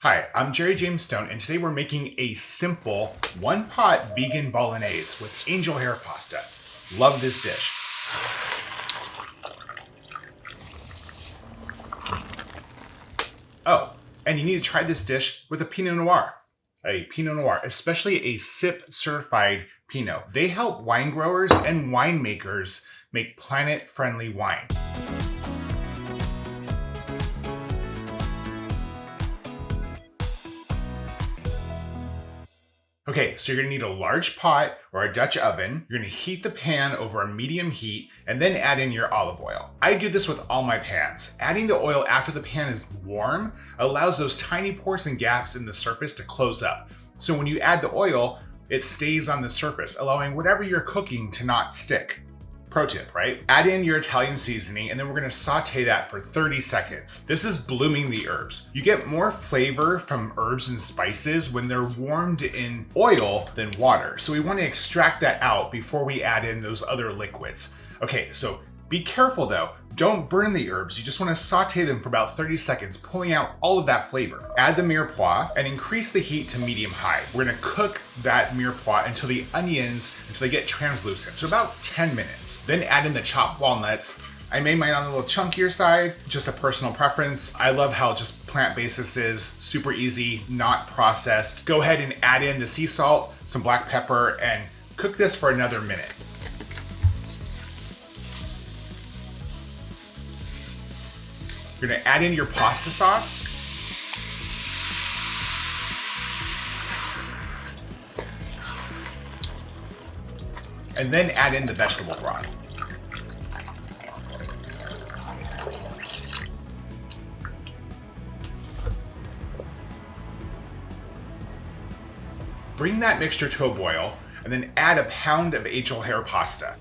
Hi, I'm Jerry James Stone, and today we're making a simple one-pot vegan bolognese with angel hair pasta. Love this dish. Oh, and you need to try this dish with a Pinot Noir. A Pinot Noir, especially a SIPcertified Pinot. They help wine growers and winemakers make planet-friendly wine. Okay, so you're gonna need a large pot or a Dutch oven. You're gonna heat the pan over a medium heat and then add in your olive oil. I do this with all my pans. Adding the oil after the pan is warm allows those tiny pores and gaps in the surface to close up. So when you add the oil, it stays on the surface, allowing whatever you're cooking to not stick. Pro tip, right? Add in your Italian seasoning and then we're gonna saute that for 30 seconds. This is blooming the herbs. You get more flavor from herbs and spices when they're warmed in oil than water. So we wanna extract that out before we add in those other liquids. Okay, so be careful though. Don't burn the herbs. You just wanna saute them for about 30 seconds, pulling out all of that flavor. Add the mirepoix and increase the heat to medium-high. We're gonna cook that mirepoix until they get translucent, so about 10 minutes. Then add in the chopped walnuts. I made mine on the little chunkier side, just a personal preference. I love how just plant-based this is, super easy, not processed. Go ahead and add in the sea salt, some black pepper, and cook this for another minute. You're gonna add in your pasta sauce. And then add in the vegetable broth. Bring that mixture to a boil and then add a pound of angel hair pasta.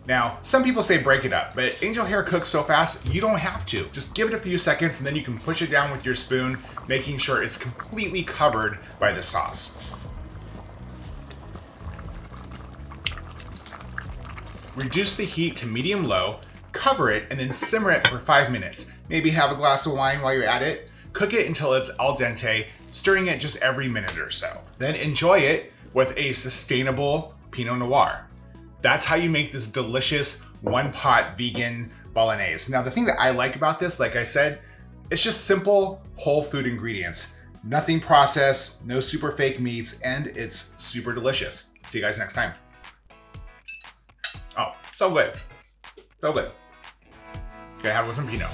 Now, some people say break it up, but angel hair cooks so fast, you don't have to. Just give it a few seconds and then you can push it down with your spoon, making sure it's completely covered by the sauce. Reduce the heat to medium-low, cover it, and then simmer it for 5 minutes. Maybe have a glass of wine while you're at it. Cook it until it's al dente, stirring it just every minute or so. Then enjoy it with a sustainable Pinot Noir. That's how you make this delicious one-pot vegan bolognese. Now, the thing that I like about this, like I said, it's just simple whole food ingredients. Nothing processed, no super fake meats, and it's super delicious. See you guys next time. Oh, so good. So good. Okay, have it with some Pinot.